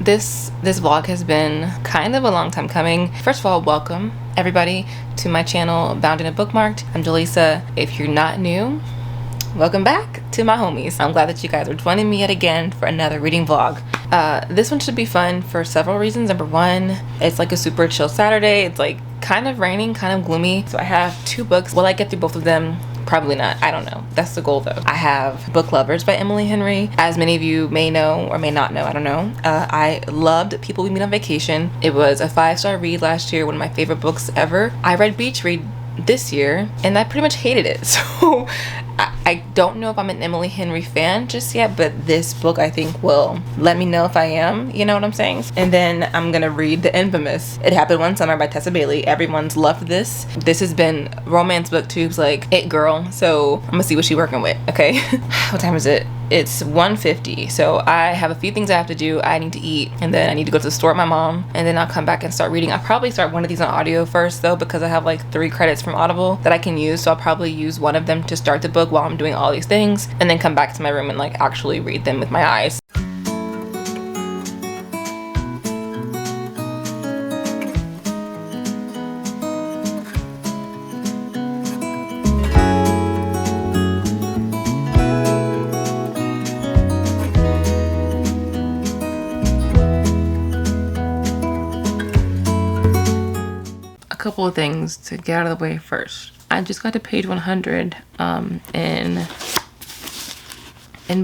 this vlog has been kind of a long time coming. First of all, welcome everybody to my channel, Bound and Bookmarked. I'm Jaleesa. If you're not new, welcome back to my homies. I'm glad that you guys are joining me yet again for another reading vlog. This one should be fun for several reasons. Number one, it's like a super chill Saturday. It's like kind of raining, kind of gloomy. So I have 2 books. Will I get through both of them? Probably not. I don't know. That's the goal though. I have Book Lovers by Emily Henry. As many of you may know or may not know, I don't know. I loved People We Meet on Vacation. It was a 5-star read last year, one of my favorite books ever. I read Beach Read this year and I pretty much hated it. So I don't know if I'm an Emily Henry fan just yet, but this book I think will let me know if I am, you know what I'm saying? And then I'm gonna read The Infamous It Happened One Summer by Tessa Bailey. Everyone's loved this. This has been romance booktubes like it girl, so I'm gonna see what she's working with, okay? What time is it? It's 1:50, so I have a few things I have to do. I need to eat, and then I need to go to the store with my mom, and then I'll come back and start reading. I'll probably start one of these on audio first though, because I have like 3 credits from Audible that I can use, so I'll probably use one of them to start the book while I'm doing all these things, and then come back to my room and like actually read them with my eyes. Couple of things to get out of the way first. I just got to page 100 in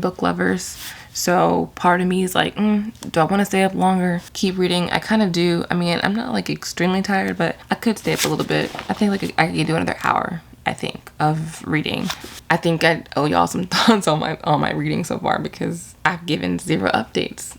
Book Lovers, so part of me is like, do I want to stay up longer, keep reading? I kind of do. I mean, I'm not like extremely tired, but I could stay up a little bit. I think like I could do another hour, I think, of reading. I think I owe y'all some thoughts on my reading so far, because I've given 0 updates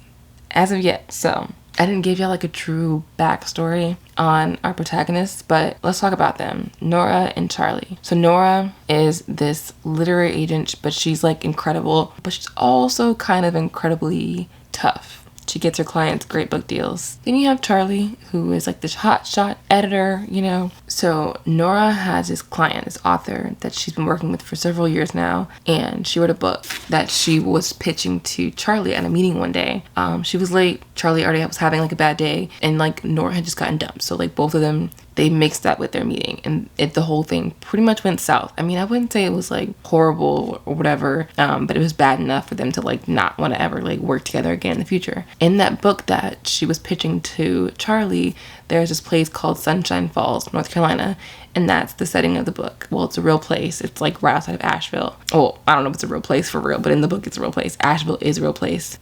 as of yet. So I didn't give y'all like a true backstory on our protagonists, but let's talk about them. Nora and Charlie. So Nora is this literary agent, but she's like incredible, but she's also kind of incredibly tough. She gets her clients great book deals. Then you have Charlie, who is like this hotshot editor, you know. So Nora has this client, this author that she's been working with for several years now, and she wrote a book that she was pitching to Charlie at a meeting one day. She was late. Charlie already was having like a bad day, and like Nora had just gotten dumped. So like both of them, they mixed up with their meeting, and the whole thing pretty much went south. I mean, I wouldn't say it was like horrible or whatever, but it was bad enough for them to like not want to ever like work together again in the future. In that book that she was pitching to Charlie, there's this place called Sunshine Falls, North Carolina, and that's the setting of the book. Well, it's a real place. It's like right outside of Asheville. Well, I don't know if it's a real place for real, but in the book it's a real place. Asheville is a real place.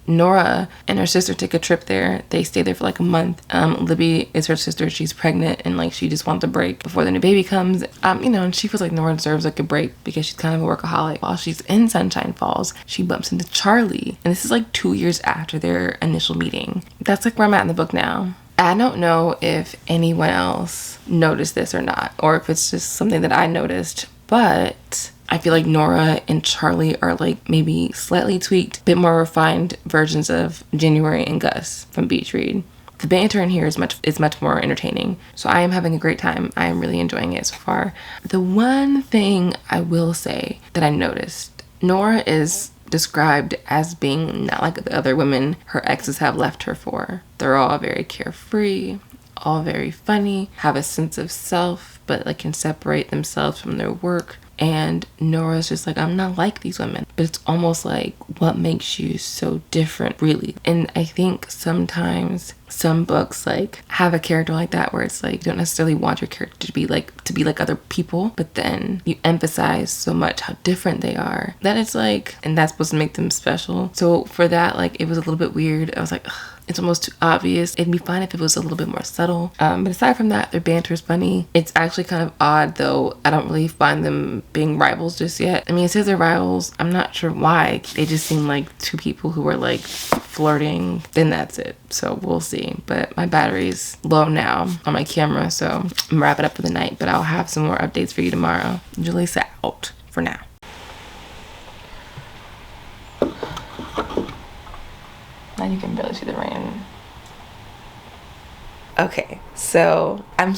Nora and her sister take a trip there. They stay there for like a month. Libby is her sister. She's pregnant and like she just wants a break before the new baby comes. You know, and she feels like Nora deserves like a break because she's kind of a workaholic. While she's in Sunshine Falls, she bumps into Charlie, and this is like 2 years after their initial meeting. That's like where I'm at in the book now. I don't know if anyone else noticed this or not, or if it's just something that I noticed, but I feel like Nora and Charlie are like maybe slightly tweaked, bit more refined versions of January and Gus from Beach Read. The banter in here is much more entertaining, so I am having a great time. I am really enjoying it so far. The one thing I will say that I noticed, Nora is described as being not like the other women her exes have left her for. They're all very carefree, all very funny, have a sense of self, but like can separate themselves from their work. And Nora's just like, I'm not like these women. But it's almost like, what makes you so different, really? And I think sometimes some books like have a character like that where it's like you don't necessarily want your character to be like other people, but then you emphasize so much how different they are that it's like, and that's supposed to make them special. So for that, like, it was a little bit weird. I was like, ugh, it's almost too obvious. It'd be fine if it was a little bit more subtle. But aside from that, their banter is funny. It's actually kind of odd though. I don't really find them being rivals just yet. I mean, it says they're rivals. I'm not sure why. They just seem like 2 people who are like flirting. Then that's it. So we'll see. But my battery's low now on my camera, so I'm wrapping up for the night. But I'll have some more updates for you tomorrow. Jaleesa out for now. Now you can barely see the rain. Okay, so I'm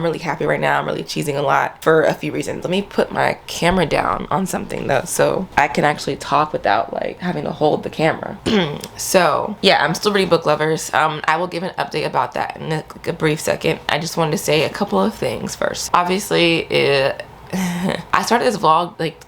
really happy right now. I'm really cheesing a lot for a few reasons. Let me put my camera down on something though, so I can actually talk without like having to hold the camera. So yeah, I'm still reading Book Lovers. I will give an update about that in a brief second. I just wanted to say a couple of things first. Obviously, I started this vlog like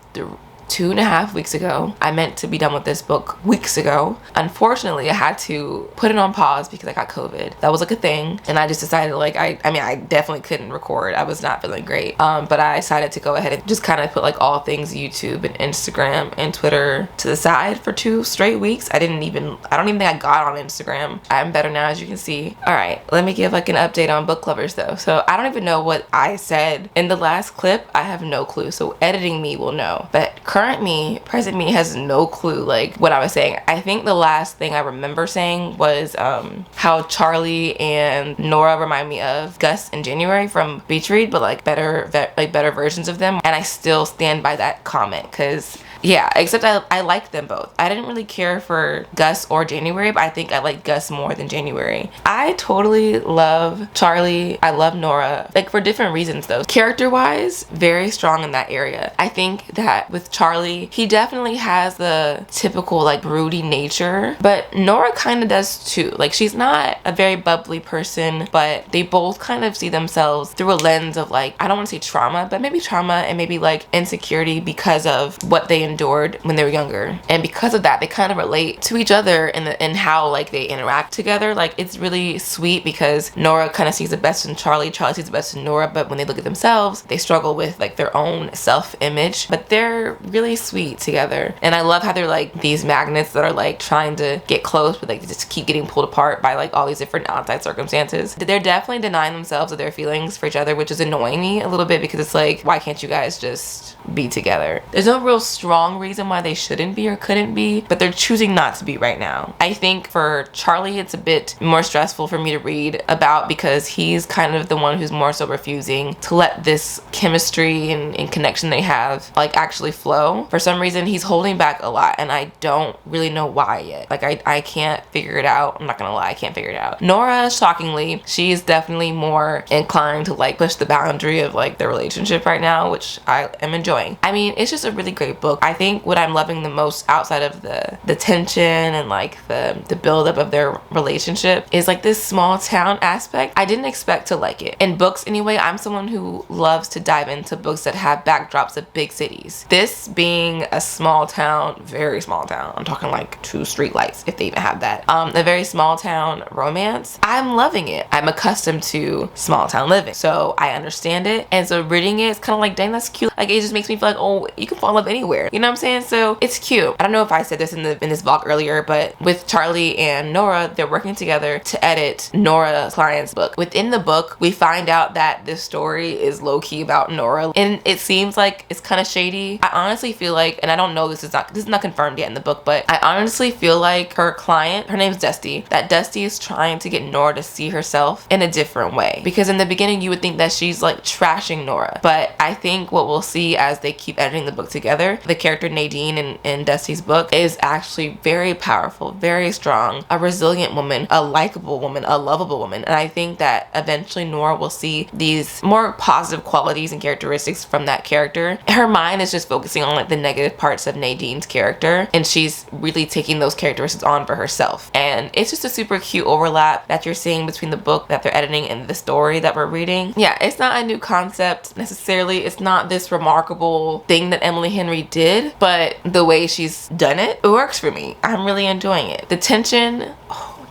2.5 weeks ago. I meant to be done with this book weeks ago. Unfortunately, I had to put it on pause because I got COVID. That was like a thing, and I just decided like I definitely couldn't record. I was not feeling great. But I decided to go ahead and just kind of put like all things YouTube and Instagram and Twitter to the side for 2 straight weeks. I don't even think I got on Instagram. I'm better now, as you can see. All right, let me give like an update on Book Lovers though. So I don't even know what I said in the last clip. I have no clue. So editing me will know. But present me has no clue like what I was saying. I think the last thing I remember saying was how Charlie and Nora remind me of Gus and January from Beach Read, but like better versions of them. And I still stand by that comment because yeah, except I like them both. I didn't really care for Gus or January, but I think I like Gus more than January. I totally love Charlie. I love Nora, like for different reasons though. Character-wise, very strong in that area. I think that with Charlie, he definitely has the typical like broody nature, but Nora kind of does too. Like she's not a very bubbly person, but they both kind of see themselves through a lens of like, I don't want to say trauma, but maybe trauma and maybe like insecurity because of what they endured when they were younger. And because of that, they kind of relate to each other in how like they interact together. Like it's really sweet because Nora kind of sees the best in Charlie, Charlie sees the best in Nora, but when they look at themselves, they struggle with like their own self-image, but they're really sweet together. And I love how they're like these magnets that are like trying to get close, but like they just keep getting pulled apart by like all these different outside circumstances. They're definitely denying themselves of their feelings for each other, which is annoying me a little bit because it's like, why can't you guys just be together? There's no real strong reason why they shouldn't be or couldn't be, but they're choosing not to be right now. I think for Charlie, it's a bit more stressful for me to read about because he's kind of the one who's more so refusing to let this chemistry and connection they have like actually flow. For some reason, he's holding back a lot, and I don't really know why yet. Like I can't figure it out. I'm not gonna lie, I can't figure it out. Nora, shockingly, she's definitely more inclined to like push the boundary of like their relationship right now, which I am enjoying. I mean, it's just a really great book. I think what I'm loving the most outside of the tension and like the buildup of their relationship is like this small town aspect. I didn't expect to like it. In books anyway, I'm someone who loves to dive into books that have backdrops of big cities. This being a small town, very small town, I'm talking like 2 street lights if they even have that, a very small town romance, I'm loving it. I'm accustomed to small town living, so I understand it. And so reading it, it's kind of like, dang, that's cute. Like it just makes me feel like, oh, you can fall in love anywhere. You know what I'm saying? So it's cute. I don't know if I said this in this vlog earlier, but with Charlie and Nora, they're working together to edit Nora's client's book. Within the book, we find out that this story is low-key about Nora, and it seems like it's kind of shady. I honestly feel like, and I don't know, this is not confirmed yet in the book, but I honestly feel like her client, her name's Dusty, that Dusty is trying to get Nora to see herself in a different way. Because in the beginning, you would think that she's like trashing Nora, but I think what we'll see as they keep editing the book together, the character Nadine in Dusty's book is actually very powerful, very strong, a resilient woman, a likable woman, a lovable woman. And I think that eventually Nora will see these more positive qualities and characteristics from that character. Her mind is just focusing on like the negative parts of Nadine's character, and she's really taking those characteristics on for herself. And it's just a super cute overlap that you're seeing between the book that they're editing and the story that we're reading. Yeah, it's not a new concept necessarily. It's not this remarkable thing that Emily Henry did, but the way she's done it works for me. I'm really enjoying it. The tension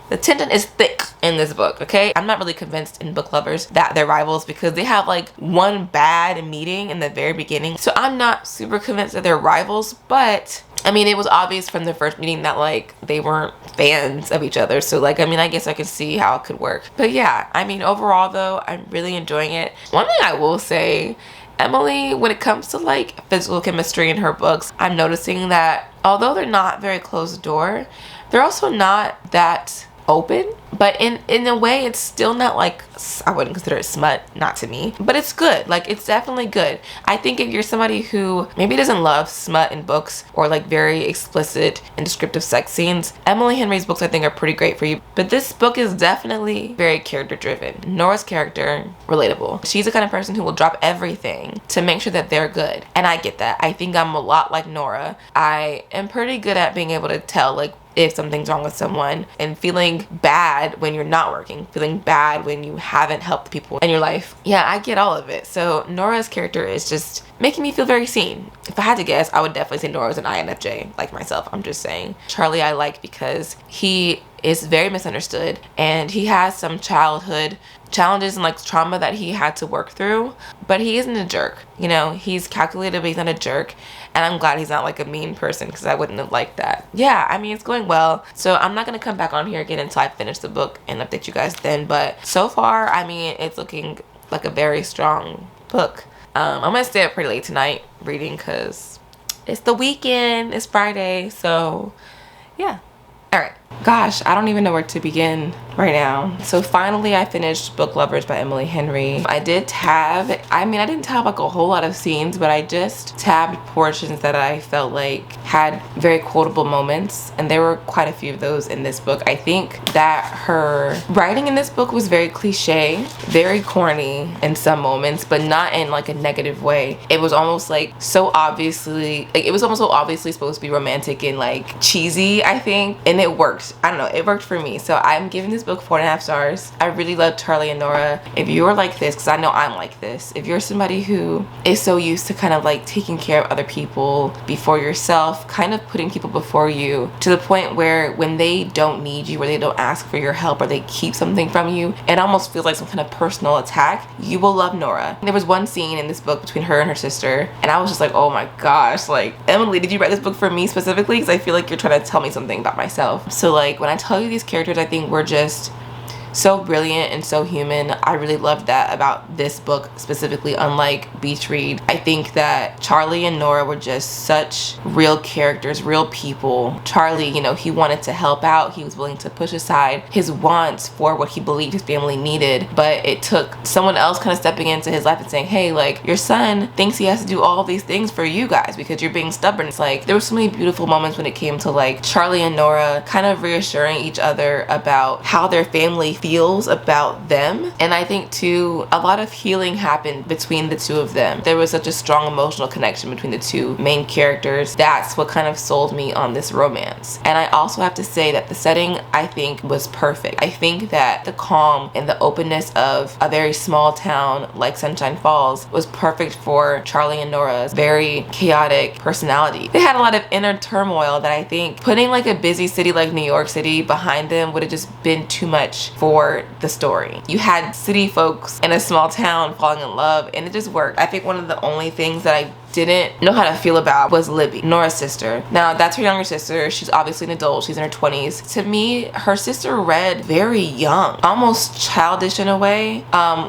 is thick in this book, okay? I'm not really convinced in Book Lovers that they're rivals because they have like one bad meeting in the very beginning. So I'm not super convinced that they're rivals, but I mean, it was obvious from the first meeting that like they weren't fans of each other. So like, I mean, I guess I could see how it could work. But yeah, I mean, overall though, I'm really enjoying it. One thing I will say, Emily, when it comes to like physical chemistry in her books, I'm noticing that although they're not very closed door, they're also not that open, but in a way it's still not like, I wouldn't consider it smut, not to me, but it's good. Like, it's definitely good. I think if you're somebody who maybe doesn't love smut in books or like very explicit and descriptive sex scenes, Emily Henry's books I think are pretty great for you. But this book is definitely very character driven. Nora's character, relatable. She's the kind of person who will drop everything to make sure that they're good, and I get that. I think I'm a lot like Nora. I am pretty good at being able to tell like if something's wrong with someone, and feeling bad when you're not working, feeling bad when you haven't helped the people in your life. Yeah, I get all of it. So Nora's character is just making me feel very seen. If I had to guess, I would definitely say Nora's an INFJ, like myself. I'm just saying. Charlie I like because he is very misunderstood, and he has some childhood challenges and like trauma that he had to work through, but he isn't a jerk. You know, he's calculated, but he's not a jerk. And I'm glad he's not like a mean person, because I wouldn't have liked that. Yeah, I mean, it's going well. So I'm not going to come back on here again until I finish the book and update you guys then. But so far, I mean, it's looking like a very strong book. I'm going to stay up pretty late tonight reading because it's the weekend. It's Friday. So yeah. All right. Gosh, I don't even know where to begin right now. So finally I finished Book Lovers by Emily Henry. I did tab, I mean, I didn't tab like a whole lot of scenes, but I just tabbed portions that I felt like had very quotable moments, and there were quite a few of those in this book. I think that her writing in this book was very cliche, very corny in some moments, but not in like a negative way. It was almost like so obviously, like it was almost so obviously supposed to be romantic and like cheesy, I think, and it worked. I don't know, it worked for me. So I'm giving this book 4.5 stars. I really love Charlie and Nora. If you're like this, because I know I'm like this, if you're somebody who is so used to kind of like taking care of other people before yourself, kind of putting people before you to the point where when they don't need you or they don't ask for your help or they keep something from you, it almost feels like some kind of personal attack, you will love Nora. There was one scene in this book between her and her sister, and I was just like, oh my gosh, like, Emily, did you write this book for me specifically? Because I feel like you're trying to tell me something about myself. So like when I tell you these characters, I think we're just so brilliant and so human. I really loved that about this book specifically, unlike Beach Read. I think that Charlie and Nora were just such real characters, real people. Charlie, you know, he wanted to help out. He was willing to push aside his wants for what he believed his family needed, but it took someone else kind of stepping into his life and saying, hey, like, your son thinks he has to do all these things for you guys because you're being stubborn. It's like there were so many beautiful moments when it came to like Charlie and Nora kind of reassuring each other about how their family feels about them. And I think too, a lot of healing happened between the two of them. There was such a strong emotional connection between the two main characters. That's what kind of sold me on this romance. And I also have to say that the setting, I think, was perfect. I think that the calm and the openness of a very small town like Sunshine Falls was perfect for Charlie and Nora's very chaotic personality. They had a lot of inner turmoil that I think putting like a busy city like New York City behind them would have just been too much for the story. You had city folks in a small town falling in love, and it just worked. I think one of the only things that I didn't know how to feel about was Libby, Nora's sister. Now, that's her younger sister. She's obviously an adult. She's in her 20s. To me, her sister read very young, almost childish in a way,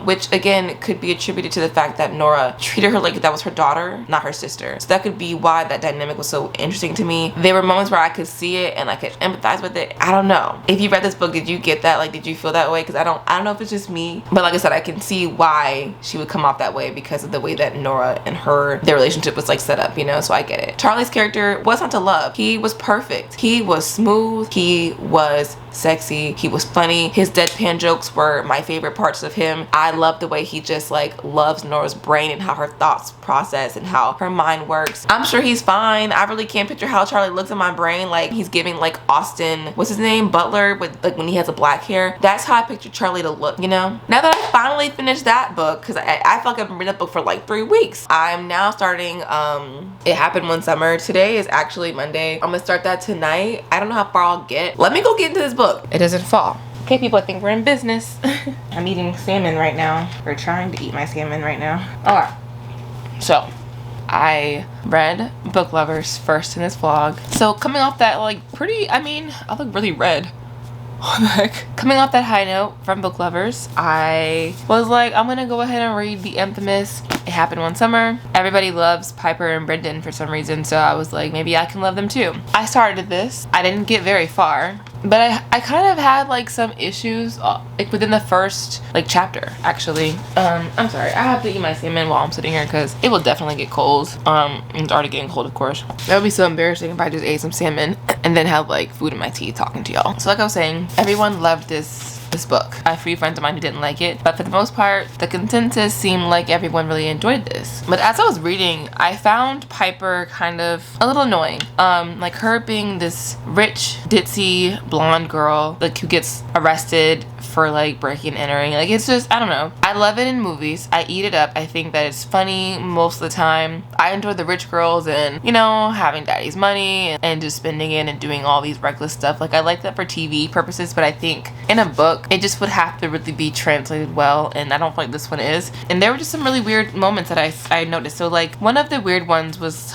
which again could be attributed to the fact that Nora treated her like that was her daughter, not her sister. So that could be why that dynamic was so interesting to me. There were moments where I could see it and I could empathize with it. I don't know. If you read this book, did you get that? Like, did you feel that way? Because I don't know if it's just me, but like I said, I can see why she would come off that way because of the way that Nora and their relationship was like set up, you know, so I get it. Charlie's character was not to love. He was perfect. He was smooth. He was sexy. He was funny. His deadpan jokes were my favorite parts of him. I love the way he just like loves Nora's brain and how her thoughts process and how her mind works. I'm sure he's fine. I really can't picture how Charlie looks in my brain. Like he's giving like Austin, what's his name? Butler, with like when he has a black hair. That's how I picture Charlie to look, you know? Now that I finally finished that book, because I feel like I've been reading that book for like 3 weeks. I'm now starting It Happened One Summer. Today is actually Monday. I'm gonna start that tonight. I don't know how far I'll get. Let me go get into this book. It doesn't fall. Okay, people, I think we're in business. I'm eating salmon right now. Or trying to eat my salmon right now. Alright. So, I read Book Lovers first in this vlog. So, coming off that, like, I look really red. What the heck? Coming off that high note from Book Lovers, I was like, I'm gonna go ahead and read the infamous It Happened One Summer. Everybody loves Piper and Brendan for some reason, so I was like, maybe I can love them too. I started this. I didn't get very far. But I kind of had like some issues like within the first like chapter actually. I'm sorry, I have to eat my salmon while I'm sitting here because it will definitely get cold. It's already getting cold, of course. That would be so embarrassing if I just ate some salmon and then have like food in my teeth talking to y'all. So like I was saying, everyone loved this book. I have a few friends of mine who didn't like it, but for the most part the consensus seemed like everyone really enjoyed this. But as I was reading, I found Piper kind of a little annoying. Like her being this rich ditzy blonde girl like who gets arrested for like breaking and entering. Like it's just, I don't know, I love it in movies. I eat it up. I think that it's funny most of the time. I enjoy the rich girls and, you know, having daddy's money and just spending it and doing all these reckless stuff. Like I like that for TV purposes, but I think in a book it just would have to really be translated well, and I don't feel like this one is. And there were just some really weird moments that I noticed. So like one of the weird ones was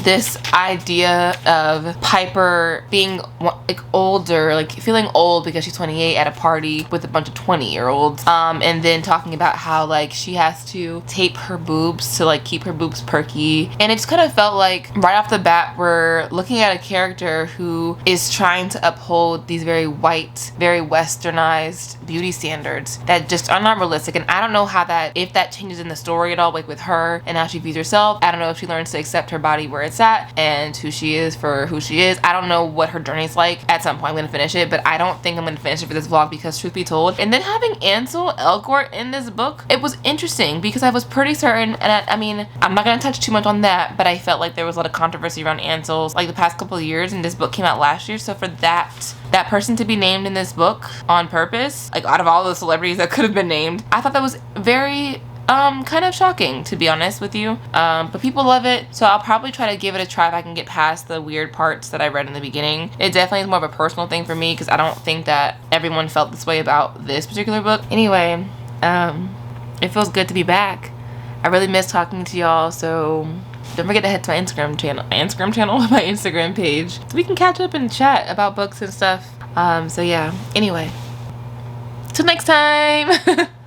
this idea of Piper being like older, like feeling old because she's 28 at a party with a bunch of 20-year-olds, and then talking about how like she has to tape her boobs to like keep her boobs perky. And it just kind of felt like right off the bat we're looking at a character who is trying to uphold these very white, very westernized beauty standards that just are not realistic. And I don't know how that, if that changes in the story at all, like with her and how she views herself. I don't know if she learns to accept her body where it's at and who she is for who she is. I don't know what her journey's like. At some point I'm gonna finish it, but I don't think I'm gonna finish it for this vlog because truth be told, and then having Ansel Elgort in this book, it was interesting because I was pretty certain, and I mean, I'm not gonna touch too much on that, but I felt like there was a lot of controversy around Ansel's like the past couple of years, and this book came out last year. So for that person to be named in this book on purpose, like out of all the celebrities that could have been named, I thought that was very kind of shocking, to be honest with you. But people love it, so I'll probably try to give it a try if I can get past the weird parts that I read in the beginning. It definitely is more of a personal thing for me because I don't think that everyone felt this way about this particular book. Anyway, it feels good to be back. I really miss talking to y'all, so don't forget to head to my Instagram page so we can catch up and chat about books and stuff. So yeah, anyway, till next time.